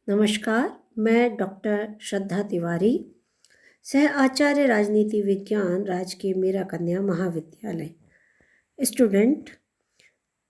नमस्कार, मैं डॉक्टर श्रद्धा तिवारी, सह आचार्य राजनीति विज्ञान, राजकीय मीरा कन्या महाविद्यालय स्टूडेंट।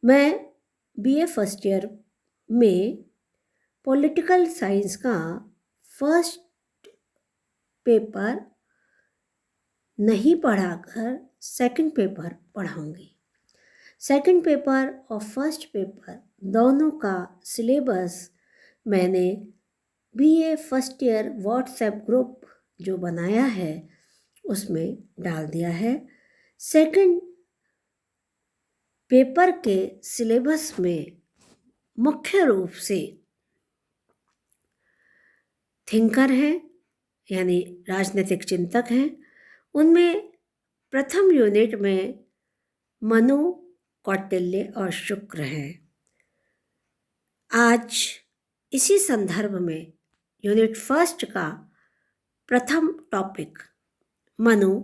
मैं बीए फर्स्ट ईयर में पॉलिटिकल साइंस का फर्स्ट पेपर नहीं पढ़ाकर सेकंड पेपर पढ़ाऊंगी। सेकंड पेपर और फर्स्ट पेपर दोनों का सिलेबस मैंने BA first year WhatsApp group जो बनाया है उसमें डाल दिया है। सेकंड पेपर के सिलेबस में मुख्य रूप से थिंकर हैं, यानी राजनीतिक चिंतक हैं। उनमें प्रथम यूनिट में मनु, कौटिल्य और शुक्र हैं। आज इसी संदर्भ में यूनिट फर्स्ट का प्रथम टॉपिक मनु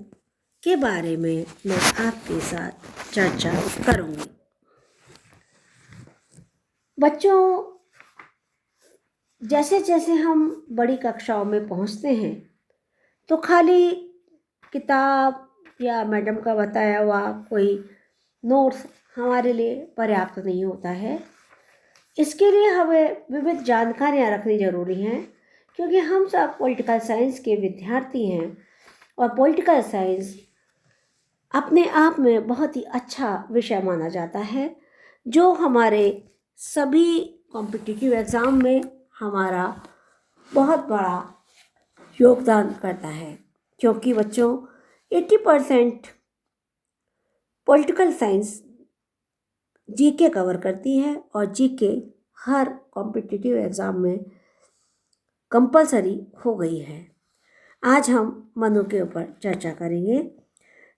के बारे में मैं आपके साथ चर्चा करूंगी। बच्चों, जैसे जैसे हम बड़ी कक्षाओं में पहुंचते हैं तो खाली किताब या मैडम का बताया हुआ कोई नोट्स हमारे लिए पर्याप्त नहीं होता है। इसके लिए हमें विविध जानकारियाँ रखनी ज़रूरी हैं, क्योंकि हम सब पॉलिटिकल साइंस के विद्यार्थी हैं और पॉलिटिकल साइंस अपने आप में बहुत ही अच्छा विषय माना जाता है, जो हमारे सभी कॉम्पिटिटिव एग्ज़ाम में हमारा बहुत बड़ा योगदान करता है। क्योंकि बच्चों 80% पॉलिटिकल साइंस जीके कवर करती है और जीके हर कॉम्पिटिटिव एग्ज़ाम में कंपलसरी हो गई है। आज हम मनु के ऊपर चर्चा करेंगे।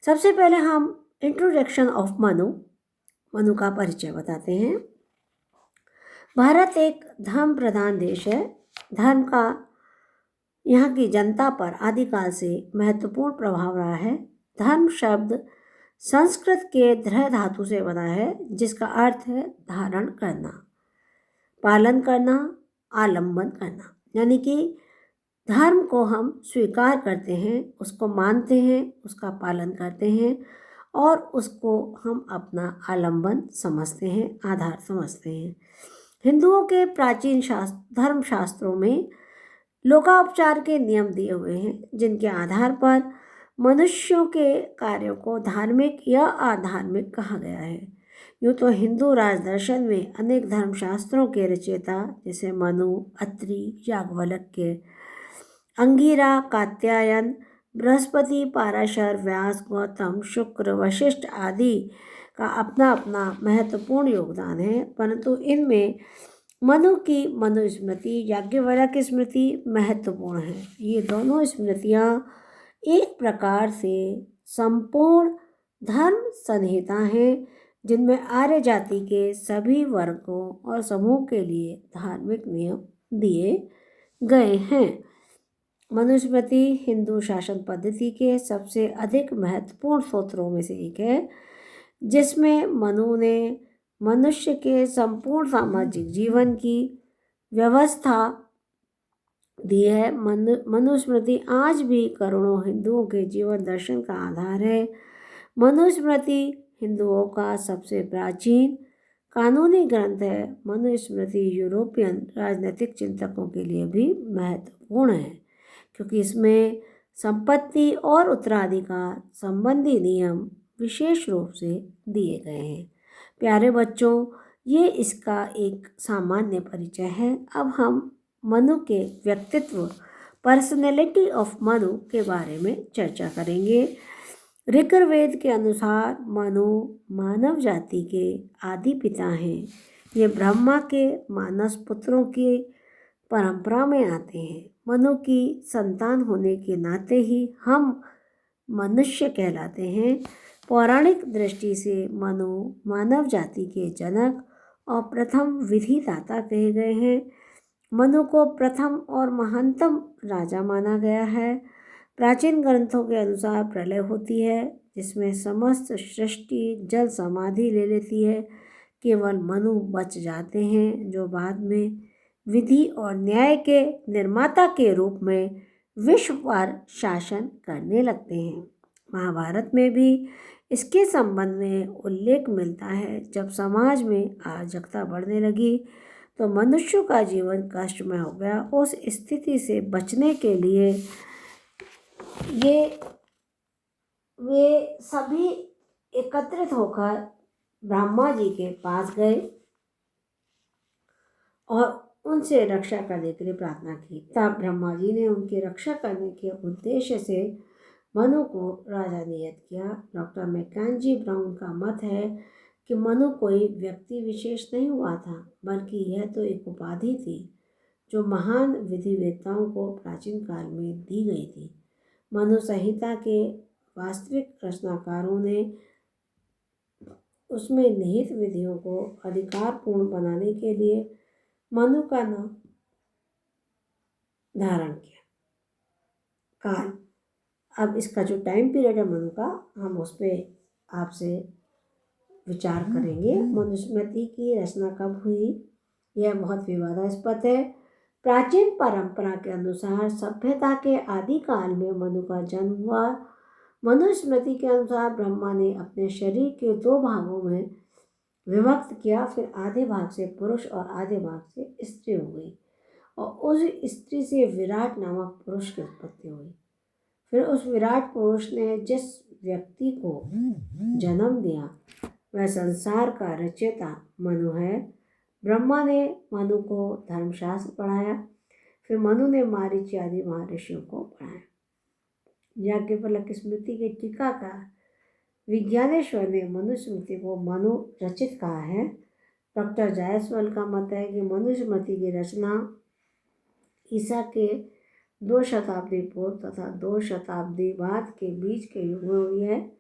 सबसे पहले हम इंट्रोडक्शन ऑफ मनु का परिचय बताते हैं। भारत एक धर्म प्रधान देश है। धर्म का यहाँ की जनता पर आदिकाल से महत्वपूर्ण प्रभाव रहा है। धर्म शब्द संस्कृत के धृ धातु से बना है, जिसका अर्थ है धारण करना, पालन करना, आलंबन करना। यानी कि धर्म को हम स्वीकार करते हैं, उसको मानते हैं, उसका पालन करते हैं और उसको हम अपना आलंबन समझते हैं, आधार समझते हैं। हिंदुओं के प्राचीन धर्म शास्त्रों में लोकोपचार के नियम दिए हुए हैं, जिनके आधार पर मनुष्यों के कार्यों को धार्मिक या अधार्मिक कहा गया है। यूँ तो हिंदू राजदर्शन में अनेक धर्मशास्त्रों के रचयिता जैसे मनु, अत्रि, याज्ञवल्क्य, अंगिरा, कात्यायन, बृहस्पति, पाराशर, व्यास, गौतम, शुक्र, वशिष्ठ आदि का अपना अपना महत्वपूर्ण योगदान है। परंतु इनमें मनु की मनुस्मृति, याज्ञवल्क्य स्मृति महत्वपूर्ण है। ये दोनों स्मृतियाँ एक प्रकार से संपूर्ण धर्म संहिता हैं, जिनमें आर्य जाति के सभी वर्गों और समूह के लिए धार्मिक नियम दिए गए हैं। मनुस्मृति हिंदू शासन पद्धति के सबसे अधिक महत्वपूर्ण सूत्रों में से एक है, जिसमें मनु ने मनुष्य के संपूर्ण सामाजिक जीवन की व्यवस्था दी है। मनुस्मृति आज भी करोड़ों हिंदुओं के जीवन दर्शन का आधार है। मनुस्मृति हिंदुओं का सबसे प्राचीन कानूनी ग्रंथ है। मनुस्मृति यूरोपियन राजनीतिक चिंतकों के लिए भी महत्वपूर्ण है, क्योंकि इसमें संपत्ति और उत्तराधिकार संबंधी नियम विशेष रूप से दिए गए हैं। प्यारे बच्चों, ये इसका एक सामान्य परिचय है। अब हम मनु के व्यक्तित्व, पर्सनैलिटी ऑफ मनु के बारे में चर्चा करेंगे। ऋग्वेद के अनुसार मनु मानव जाति के आदि पिता हैं। ये ब्रह्मा के मानस पुत्रों की परंपरा में आते हैं। मनु की संतान होने के नाते ही हम मनुष्य कहलाते हैं। पौराणिक दृष्टि से मनु मानव जाति के जनक और प्रथम विधिदाता कहे गए हैं। मनु को प्रथम और महानतम राजा माना गया है। प्राचीन ग्रंथों के अनुसार प्रलय होती है, जिसमें समस्त सृष्टि जल समाधि ले लेती है। केवल मनु बच जाते हैं, जो बाद में विधि और न्याय के निर्माता के रूप में विश्व पर शासन करने लगते हैं। महाभारत में भी इसके संबंध में उल्लेख मिलता है। जब समाज में अराजकता बढ़ने लगी तो मनुष्य का जीवन कष्टमय हो गया। उस स्थिति से बचने के लिए वे सभी एकत्रित होकर ब्रह्मा जी के पास गए और उनसे रक्षा करने के लिए प्रार्थना की। तब ब्रह्मा जी ने उनकी रक्षा करने के उद्देश्य से मनु को राजा नियत किया। डॉक्टर मैकेंजी ब्राउन का मत है कि मनु कोई व्यक्ति विशेष नहीं हुआ था, बल्कि यह तो एक उपाधि थी जो महान विधिवेत्ताओं को प्राचीन काल में दी गई थी। मनु संहिता के वास्तविक रचनाकारों ने उसमें निहित विधियों को अधिकारपूर्ण बनाने के लिए मनु का नाम धारण किया। काल, अब इसका जो टाइम पीरियड है मनु का, हम उस पर आपसे विचार करेंगे। मनुस्मृति की रचना कब हुई, यह बहुत विवादास्पद है। प्राचीन परंपरा के अनुसार सभ्यता के आदि काल में मनु का जन्म हुआ। मनुस्मृति के अनुसार ब्रह्मा ने अपने शरीर के 2 भागों में विभक्त किया, फिर आधे भाग से पुरुष और आधे भाग से स्त्री हो गई और उस स्त्री से विराट नामक पुरुष की उत्पत्ति हुई। फिर उस विराट पुरुष ने जिस व्यक्ति को जन्म दिया वह संसार का रचयिता मनु है। ब्रह्मा ने मनु को धर्मशास्त्र पढ़ाया, फिर मनु ने मारीच आदि महर्षियों को पढ़ाया। याज्ञवल्क्य स्मृति के टीकाकार विज्ञानेश्वर ने मनुस्मृति को मनु रचित कहा है। डॉक्टर जायसवाल का मत है कि मनुस्मृति की रचना ईसा के 2 शताब्दी पूर्व तथा 2 शताब्दी बाद के बीच के युग में हुई है।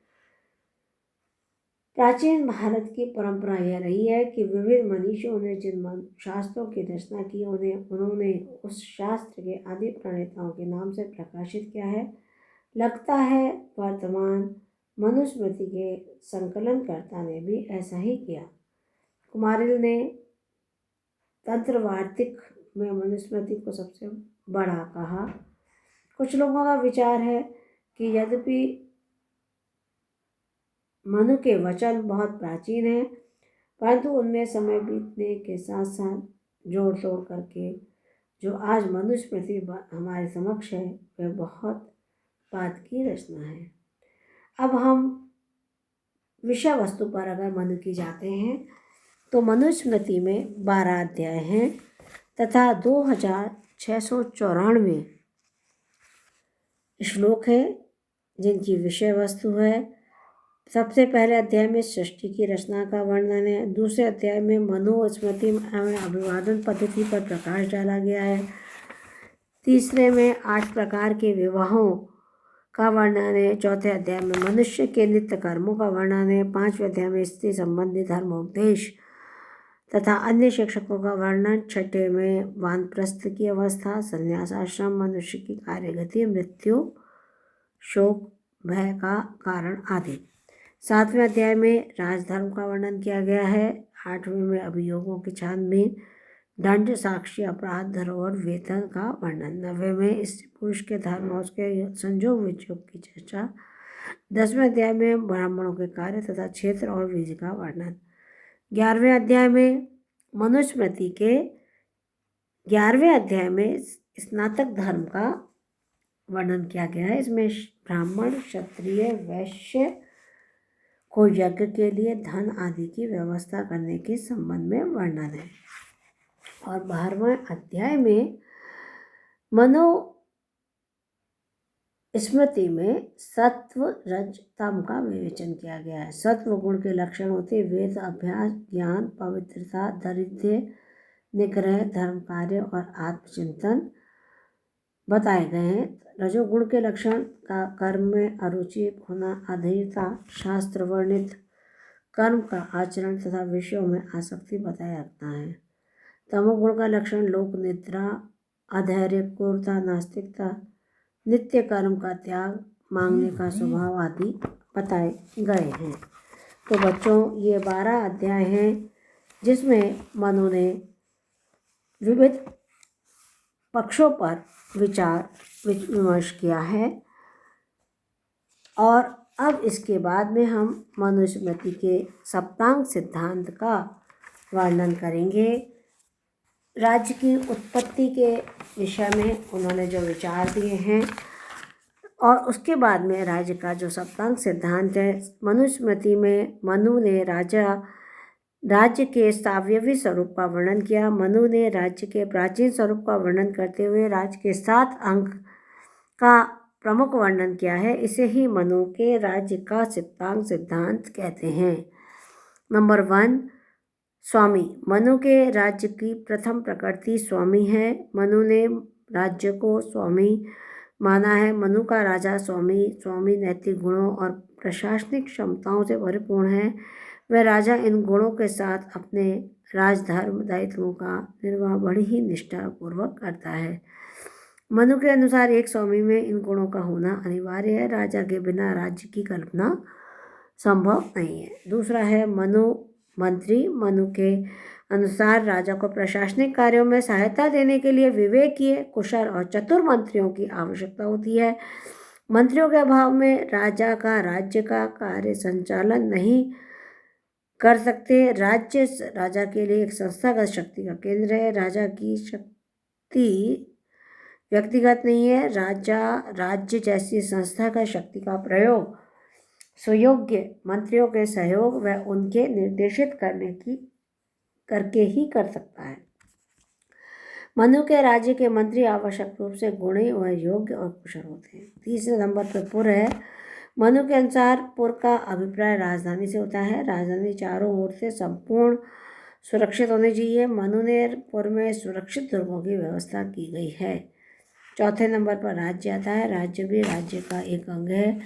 प्राचीन भारत की परंपरा यह रही है कि विविध मनीषियों ने जिन शास्त्रों की रचना की उन्होंने उस शास्त्र के आदि प्रणेताओं के नाम से प्रकाशित किया है। लगता है वर्तमान मनुस्मृति के संकलनकर्ता ने भी ऐसा ही किया। कुमारिल ने तंत्रवार्तिक में मनुस्मृति को सबसे बड़ा कहा। कुछ लोगों का विचार है कि यद्यपि मनु के वचन बहुत प्राचीन हैं, परंतु उनमें समय बीतने के साथ साथ जोड़ तोड़ करके जो आज मनुस्मृति हमारे समक्ष है वह बहुत बाद की रचना है। अब हम विषय वस्तु पर अगर मनु की जाते हैं तो मनुस्मृति में 12 अध्याय हैं तथा 2694 श्लोक हैं जिनकी विषय वस्तु है। सबसे पहले अध्याय में सृष्टि की रचना का वर्णन है। दूसरे अध्याय में मनुस्मृति में अभिवादन पद्धति पर प्रकाश डाला गया है। तीसरे में 8 प्रकार के विवाहों का वर्णन है। चौथे अध्याय में मनुष्य के नित्य कर्मों का वर्णन है। 5वें अध्याय में स्त्री संबंधी धर्मोपदेश तथा अन्य शिक्षकों का वर्णन। 6ठे में वानप्रस्थ की अवस्था, संन्यास आश्रम, मनुष्य की कार्यगति, मृत्यु, शोक, भय का कारण आदि। 7वें अध्याय में राजधर्म का वर्णन किया गया है। 8वें में अभियोगों की छानबीन, दंड, साक्षी, अपराध, धरोहर, वेतन का वर्णन। 9वें में स्त्री पुरुष के धर्म और उसके संयोग वियोग की चर्चा। 10वें अध्याय में ब्राह्मणों के कार्य तथा क्षेत्र और विधि का वर्णन। 11वें अध्याय में मनुस्मृति के 11वें अध्याय में स्नातक धर्म का वर्णन किया गया है। इसमें ब्राह्मण, क्षत्रिय, वैश्य को यज्ञ के लिए धन आदि की व्यवस्था करने के संबंध में वर्णन है। और 12वें अध्याय में मनुस्मृति में सत्व, रज, तम का विवेचन किया गया है। सत्व गुण के लक्षण होते वेद, अभ्यास, ज्ञान, पवित्रता, दारिद्र्य, निग्रह, धर्म कार्य और आत्मचिंतन बताए गए हैं। रजोगुण के लक्षण का कर्म में अरुचि होना, अधीरता, शास्त्र वर्णित कर्म का आचरण तथा विषयों में आसक्ति बताए रखना है। तमोगुण का लक्षण लोक निद्रा, अधैर्य, क्रूरता, नास्तिकता, नित्य कर्म का त्याग, मांगने का स्वभाव आदि बताए गए हैं। तो बच्चों ये 12 अध्याय हैं जिसमें मनु ने विविध पक्षों पर विचार विमर्श किया है। और अब इसके बाद में हम मनुस्मृति के सप्तांग सिद्धांत का वर्णन करेंगे। राज्य की उत्पत्ति के विषय में उन्होंने जो विचार दिए हैं और उसके बाद में राज्य का जो सप्तांग सिद्धांत है। मनुस्मृति में मनु ने राज्य के सावयवी स्वरूप का वर्णन किया। मनु ने राज्य के प्राचीन स्वरूप का वर्णन करते हुए राज्य के 7 अंक का प्रमुख वर्णन किया है। इसे ही मनु के राज्य का सप्तांग सिद्धांत कहते हैं। नंबर 1, स्वामी। मनु के राज्य की प्रथम प्रकृति स्वामी है। मनु ने राज्य को स्वामी माना है। मनु का राजा स्वामी नैतिक गुणों और प्रशासनिक क्षमताओं से परिपूर्ण है। वह राजा इन गुणों के साथ अपने राजधर्म दायित्वों का निर्वाह बड़ी ही निष्ठापूर्वक करता है। मनु के अनुसार एक स्वामी में इन गुणों का होना अनिवार्य है। राजा के बिना राज्य की कल्पना संभव नहीं है। दूसरा है मनु मंत्री। मनु के अनुसार राजा को प्रशासनिक कार्यों में सहायता देने के लिए विवेकीय, कुशल और चतुर मंत्रियों की आवश्यकता होती है। मंत्रियों के अभाव में राजा का राज्य का कार्य संचालन नहीं कर सकते। राज्य राजा के लिए एक संस्थागत शक्ति का केंद्र है। राजा की शक्ति व्यक्तिगत नहीं है। राज्य जैसी संस्थागत शक्ति का प्रयोग सुयोग्य मंत्रियों के सहयोग व उनके निर्देशित करके ही कर सकता है। मनु के राज्य के मंत्री आवश्यक रूप से गुणी व योग्य और कुशल होते हैं। तीसरे नंबर पर पुर है। मनु के अनुसार पुर का अभिप्राय राजधानी से होता है। राजधानी चारों ओर से संपूर्ण सुरक्षित होनी चाहिए। मनु ने पुर में सुरक्षित दुर्गों की व्यवस्था की गई है। चौथे नंबर पर राज्य आता है। राज्य भी राज्य का एक अंग है।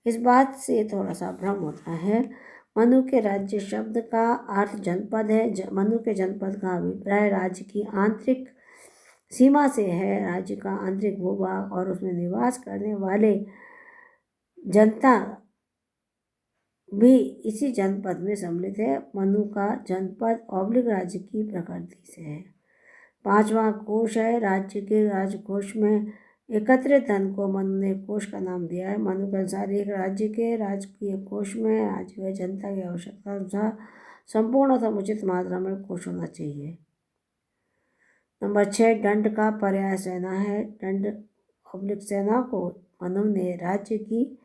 इस बात से थोड़ा सा भ्रम होता है। मनु के राज्य शब्द का अर्थ जनपद है। मनु के जनपद का अभिप्राय राज्य की आंतरिक सीमा से है। राज्य का आंतरिक भूभाग और उसमें निवास करने वाले जनता भी इसी जनपद में सम्मिलित है। मनु का जनपद औबलिक राज्य की प्रकृति से है। 5वां कोश है। राज्य के राजकोष में एकत्रित धन को मनु ने कोष का नाम दिया है। मनु के अनुसार एक राज्य के राजकीय कोष में राज्य व जनता की आवश्यकता अनुसार संपूर्ण और समुचित मात्रा में कोष होना चाहिए। नंबर 6, दंड का पर्याय सेना है। दंड औबलिक सेना को मनु ने राज्य की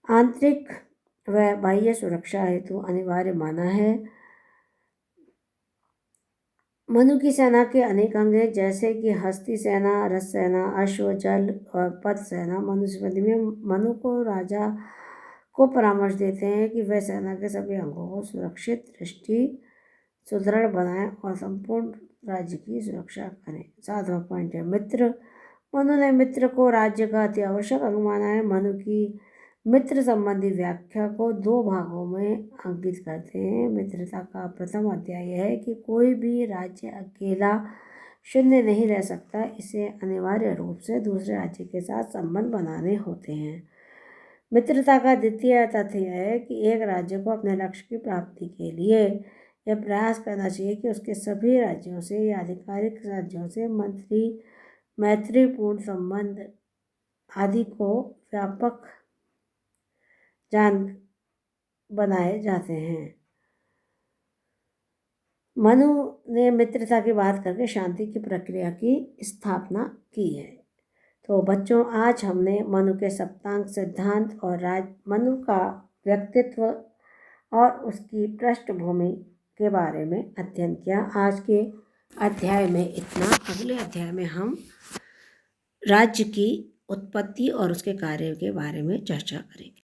आंतरिक व बाह्य सुरक्षा हेतु अनिवार्य माना है। मनु की सेना के अनेक अंग हैं, जैसे कि हस्ती सेना, रथ सेना, अश्व, जल और पद सेना। मनुस्मृति में मनु को राजा को परामर्श देते हैं कि वह सेना के सभी अंगों को सुरक्षित, दृष्टि सुदृढ़ बनाएं और संपूर्ण राज्य की सुरक्षा करें। 7वां पॉइंट है मित्र। मनु ने मित्र को राज्य का अति आवश्यक अंग माना है। मनु की मित्र संबंधी व्याख्या को 2 भागों में अंकित करते हैं। मित्रता का प्रथम अध्याय है कि कोई भी राज्य अकेला शून्य नहीं रह सकता। इसे अनिवार्य रूप से दूसरे राज्य के साथ संबंध बनाने होते हैं। मित्रता का द्वितीय तथ्य है कि एक राज्य को अपने लक्ष्य की प्राप्ति के लिए यह प्रयास करना चाहिए कि उसके सभी राज्यों से या आधिकारिक राज्यों से मैत्रीपूर्ण संबंध आदि को व्यापक जान बनाए जाते हैं। मनु ने मित्रता की बात करके शांति की प्रक्रिया की स्थापना की है। तो बच्चों, आज हमने मनु के सप्तांग सिद्धांत और मनु का व्यक्तित्व और उसकी पृष्ठभूमि के बारे में अध्ययन किया। आज के अध्याय में इतना। अगले अध्याय में हम राज्य की उत्पत्ति और उसके कार्य के बारे में चर्चा करेंगे।